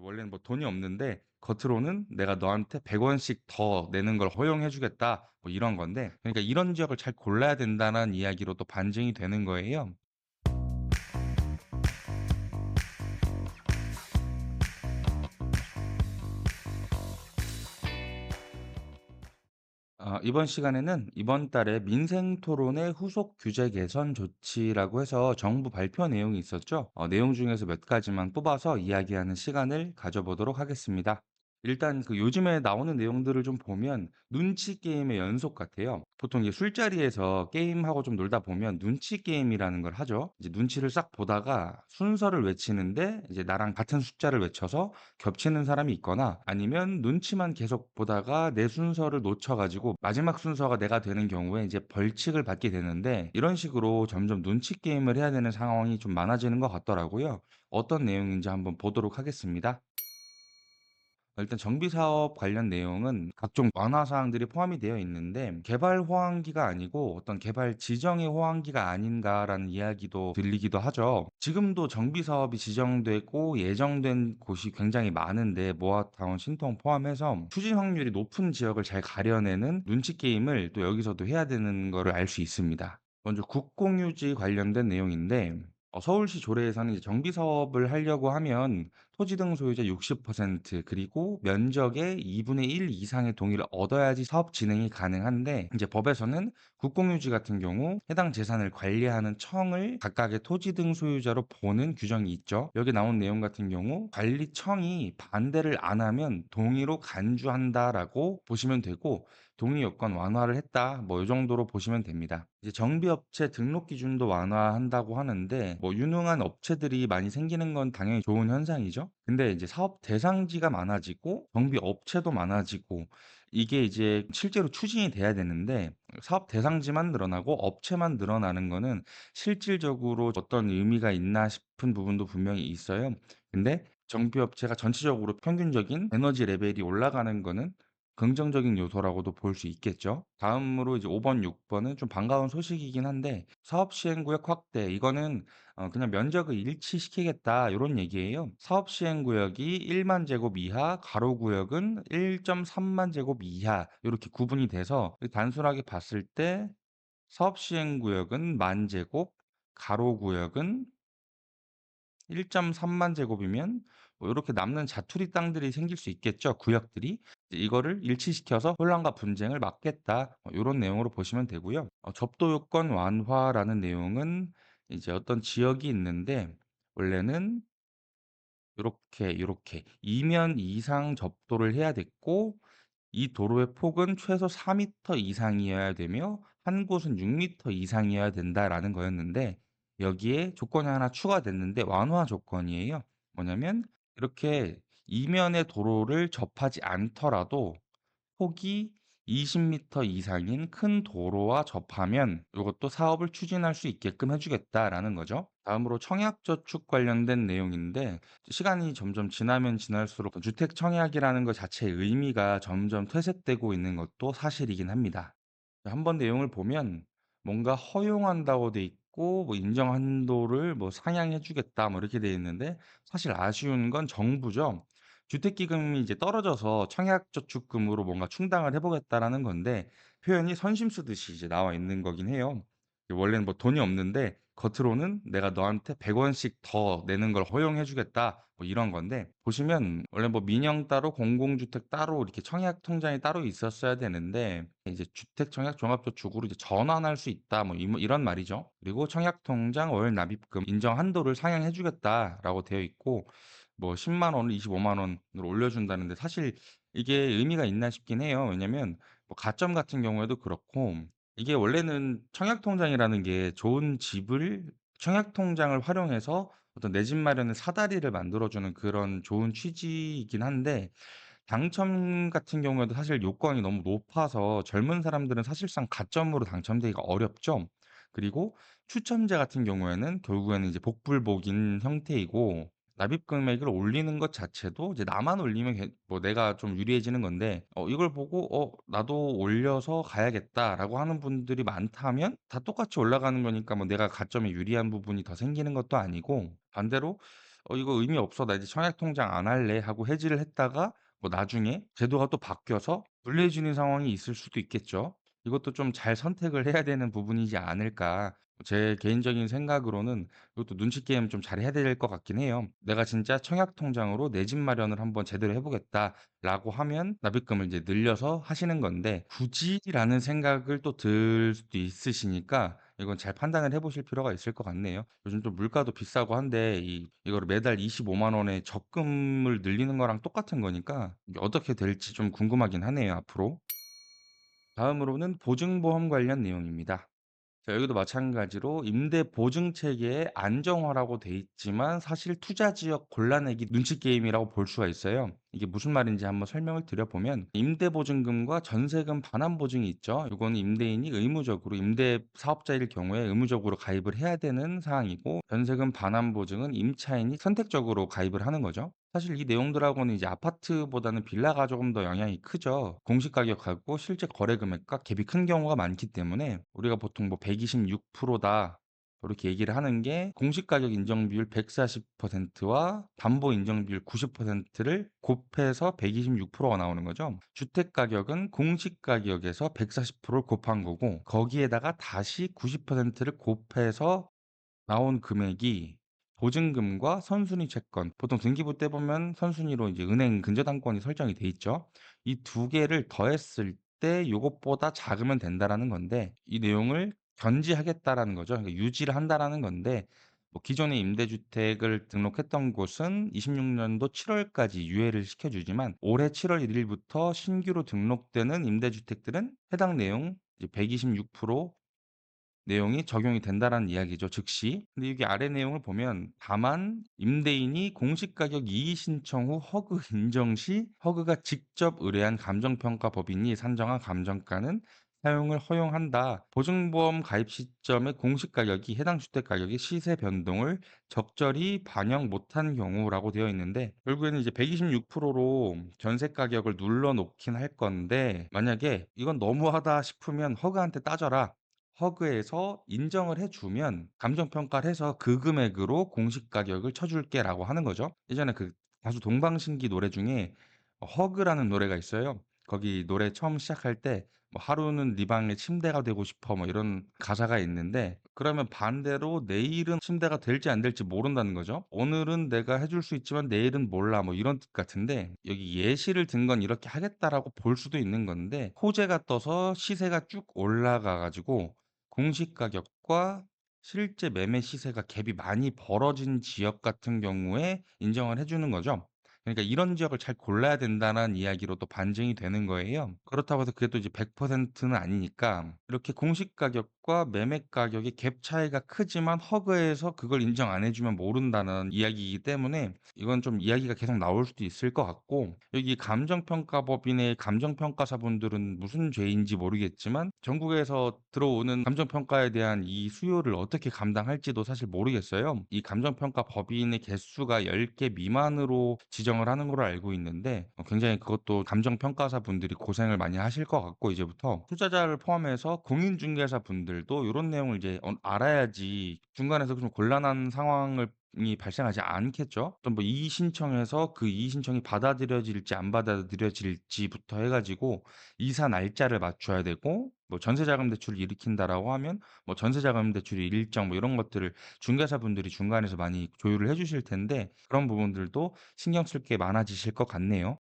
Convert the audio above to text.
원래는 뭐 돈이 없는데 겉으로는 내가 너한테 100원씩 더 내는 걸 허용해 주겠다. 뭐 이런 건데. 그러니까 이런 지역을 잘 골라야 된다는 이야기로 또 반증이 되는 거예요. 이번 시간에는 이번 달에 민생 토론의 후속 규제 개선 조치라고 해서 정부 발표 내용이 있었죠. 내용 중에서 몇 가지만 뽑아서 이야기하는 시간을 가져보도록 하겠습니다. 일단 그 요즘에 나오는 내용들을 좀 보면 눈치 게임의 연속 같아요. 보통 이제 술자리에서 게임하고 좀 놀다 보면 눈치 게임이라는 걸 하죠. 이제 눈치를 싹 보다가 순서를 외치는데 이제 나랑 같은 숫자를 외쳐서 겹치는 사람이 있거나 아니면 눈치만 계속 보다가 내 순서를 놓쳐가지고 마지막 순서가 내가 되는 경우에 이제 벌칙을 받게 되는데 이런 식으로 점점 눈치 게임을 해야 되는 상황이 좀 많아지는 것 같더라고요. 어떤 내용인지 한번 보도록 하겠습니다. 일단 정비 사업 관련 내용은 각종 완화 사항들이 포함이 되어 있는데 개발 호황기가 아니고 어떤 개발 지정의 호황기가 아닌가라는 이야기도 들리기도 하죠. 지금도 정비 사업이 지정되고 예정된 곳이 굉장히 많은데 모아타운, 신통 포함해서 추진 확률이 높은 지역을 잘 가려내는 눈치 게임을 또 여기서도 해야 되는 거를 알 수 있습니다. 먼저 국공유지 관련된 내용인데 서울시 조례에서는 이제 정비 사업을 하려고 하면 토지 등 소유자 60% 그리고 면적의 2분의 1 이상의 동의를 얻어야지 사업 진행이 가능한데 이제 법에서는 국공유지 같은 경우 해당 재산을 관리하는 청을 각각의 토지 등 소유자로 보는 규정이 있죠. 여기 나온 내용 같은 경우 관리청이 반대를 안 하면 동의로 간주한다라고 보시면 되고 동의 요건 완화를 했다. 뭐 이 정도로 보시면 됩니다. 이제 정비업체 등록 기준도 완화한다고 하는데 뭐 유능한 업체들이 많이 생기는 건 당연히 좋은 현상이죠. 근데 이제 사업 대상지가 많아지고 정비업체도 많아지고 이게 이제 실제로 추진이 돼야 되는데 사업 대상지만 늘어나고 업체만 늘어나는 거는 실질적으로 어떤 의미가 있나 싶은 부분도 분명히 있어요. 근데 정비업체가 전체적으로 평균적인 에너지 레벨이 올라가는 거는 긍정적인 요소라고도 볼 수 있겠죠. 다음으로 이제 5 번, 6 번은 좀 반가운 소식이긴 한데 사업 시행 구역 확대 이거는 그냥 면적을 일치시키겠다 요런 얘기예요. 사업 시행 구역이 1만 제곱 이하, 가로 구역은 1.3만 제곱 이하 요렇게 구분이 돼서 단순하게 봤을 때 사업 시행 구역은 1만 제곱, 가로 구역은 1.3만 제곱이면 뭐 요렇게 남는 자투리 땅들이 생길 수 있겠죠, 구역들이. 이제 이거를 일치시켜서 혼란과 분쟁을 막겠다. 요런 내용으로 보시면 되고요. 접도 요건 완화라는 내용은 이제 어떤 지역이 있는데 원래는 요렇게 2면 이상 접도를 해야 됐고 이 도로의 폭은 최소 4m 이상이어야 되며 한 곳은 6m 이상이어야 된다라는 거였는데 여기에 조건이 하나 추가됐는데 완화 조건이에요. 뭐냐면 이렇게 이면의 도로를 접하지 않더라도 폭이 20m 이상인 큰 도로와 접하면 이것도 사업을 추진할 수 있게끔 해주겠다라는 거죠. 다음으로 청약저축 관련된 내용인데 시간이 점점 지나면 지날수록 주택 청약이라는 것 자체의 의미가 점점 퇴색되고 있는 것도 사실이긴 합니다. 한번 내용을 보면 뭔가 허용한다고 돼 있고 뭐 인정 한도를 뭐 상향해 주겠다 뭐 이렇게 돼 있는데 사실 아쉬운 건 정부죠. 주택기금이 이제 떨어져서 청약저축금으로 뭔가 충당을 해 보겠다라는 건데 표현이 선심 쓰듯이 이제 나와 있는 거긴 해요. 원래는 뭐 돈이 없는데 겉으로는 내가 너한테 100원씩 더 내는 걸 허용해 주겠다 뭐 이런 건데 보시면 원래 뭐 민영 따로 공공주택 따로 이렇게 청약 통장이 따로 있었어야 되는데 이제 주택 청약 종합저축으로 이제 전환할 수 있다 뭐 이런 말이죠. 그리고 청약 통장 월 납입금 인정 한도를 상향해 주겠다라고 되어 있고 뭐 10만 원을 25만 원으로 올려준다는데 사실 이게 의미가 있나 싶긴 해요. 왜냐면 뭐 가점 같은 경우에도 그렇고 이게 원래는 청약통장이라는 게 좋은 집을 청약통장을 활용해서 어떤 내 집 마련의 사다리를 만들어주는 그런 좋은 취지이긴 한데 당첨 같은 경우에도 사실 요건이 너무 높아서 젊은 사람들은 사실상 가점으로 당첨되기가 어렵죠. 그리고 추첨제 같은 경우에는 결국에는 이제 복불복인 형태이고 납입 금액을 올리는 것 자체도 이제 나만 올리면 뭐 내가 좀 유리해지는 건데 이걸 보고 '나도 올려서 가야겠다.'라고 하는 분들이 많다면 다 똑같이 올라가는 거니까 뭐 내가 가점에 유리한 부분이 더 생기는 것도 아니고 반대로 이거 의미 없어. 나 이제 청약 통장 안 할래." 하고 해지를 했다가 뭐 나중에 제도가 또 바뀌어서 불리해지는 상황이 있을 수도 있겠죠. 이것도 좀 잘 선택을 해야 되는 부분이지 않을까. 제 개인적인 생각으로는 이것도 눈치 게임 좀 잘해야 될 것 같긴 해요. '내가 진짜 청약 통장으로 내 집 마련을 한번 제대로 해 보겠다.'라고 하면 납입금을 이제 늘려서 하시는 건데 '굳이?'라는 생각을 또 들 수도 있으시니까 이건 잘 판단을 해 보실 필요가 있을 것 같네요. 요즘 또 물가도 비싸고 한데 이거를 매달 25만 원에 적금을 늘리는 거랑 똑같은 거니까 이게 어떻게 될지 좀 궁금하긴 하네요, 앞으로. 다음으로는 보증보험 관련 내용입니다. 자, 여기도 마찬가지로 임대 보증 체계의 안정화라고 돼 있지만 사실 투자 지역 골라내기 눈치 게임이라고 볼 수가 있어요. 이게 무슨 말인지 한번 설명을 드려보면 임대 보증금과 전세금 반환 보증이 있죠. 이거는 임대인이 의무적으로 임대 사업자일 경우에 의무적으로 가입을 해야 되는 사항이고, 전세금 반환 보증은 임차인이 선택적으로 가입을 하는 거죠. 사실 이 내용들하고는 이제 아파트보다는 빌라가 조금 더 영향이 크죠. 공시 가격하고 실제 거래 금액과 갭이 큰 경우가 많기 때문에 우리가 보통 뭐 126%다 이렇게 얘기를 하는 게, 공시 가격 인정 비율 140%와 담보 인정 비율 90%를 곱해서 126%가 나오는 거죠. 주택 가격은 공시 가격에서 140%를 곱한 거고, 거기에다가 다시 90%를 곱해서 나온 금액이 보증금과 선순위 채권, 보통 등기부 때 보면 선순위로 이제 은행 근저당권이 설정이 돼 있죠. 이 두 개를 더했을 때 요것보다 작으면 된다라는 건데, 이 내용을 견지하겠다라는 거죠. 그러니까 유지를 한다라는 건데, 뭐 기존에 임대주택을 등록했던 곳은 26년도 7월까지 유예를 시켜주지만 올해 7월 1일부터 신규로 등록되는 임대주택들은 해당 내용 이제 126% 내용이 적용이 된다라는 이야기죠, 즉시. 근데 여기 아래 내용을 보면 다만 임대인이 공시가격 이의 신청 후 허그 인정 시 허그가 직접 의뢰한 감정평가 법인이 산정한 감정가는 사용을 허용한다. 보증보험 가입 시점의 공시가격이 해당 주택 가격의 시세 변동을 적절히 반영 못한 경우라고 되어 있는데, 결국에는 이제 126%로 전세 가격을 눌러 놓긴 할 건데, 만약에 이건 너무하다 싶으면 허그한테 따져라. 허그에서 인정을 해 주면 감정평가를 해서 그 금액으로 공시 가격을 쳐 줄게라고 하는 거죠. 예전에 그 가수 동방신기 노래 중에 허그라는 노래가 있어요. 거기 노래 처음 시작할 때 뭐 "하루는 네 방의 침대가 되고 싶어." 뭐 이런 가사가 있는데, 그러면 반대로 내일은 침대가 될지 안 될지 모른다는 거죠. "오늘은 내가 해줄 수 있지만 내일은 몰라." 뭐 이런 뜻 같은데, 여기 예시를 든 건 이렇게 하겠다라고 볼 수도 있는 건데, 호재가 떠서 시세가 쭉 올라가 가지고 공시 가격과 실제 매매 시세가 갭이 많이 벌어진 지역 같은 경우에 인정을 해 주는 거죠. 그러니까 이런 지역을 잘 골라야 된다는 이야기로 또 반증이 되는 거예요. 그렇다고 해서 그게 또 이제 100%는 아니니까, 이렇게 공시 가격과 매매 가격의 갭 차이가 크지만 허그에서 그걸 인정 안 해 주면 모른다는 이야기이기 때문에 이건 좀 이야기가 계속 나올 수도 있을 것 같고, 여기 감정평가법인의 감정평가사분들은 무슨 죄인지 모르겠지만 전국에서 들어오는 감정평가에 대한 이 수요를 어떻게 감당할지도 사실 모르겠어요. 이 감정평가 법인의 개수가 10개 미만으로 지정을 하는 걸로 알고 있는데, 굉장히 그것도 감정평가사분들이 고생을 많이 하실 것 같고, 이제부터 투자자를 포함해서 공인중개사 분들도 요런 내용을 이제 알아야지 중간에서 좀 곤란한 상황을 이 발생하지 않겠죠. 또 뭐 이의 신청해서 그 이의 신청이 받아들여질지 안 받아들여질지부터 해 가지고 이사 날짜를 맞춰야 되고, 뭐 전세자금 대출을 일으킨다라고 하면 뭐 전세자금 대출의 일정 뭐 이런 것들을 중개사분들이 중간에서 많이 조율을 해 주실 텐데, 그런 부분들도 신경 쓸 게 많아지실 것 같네요.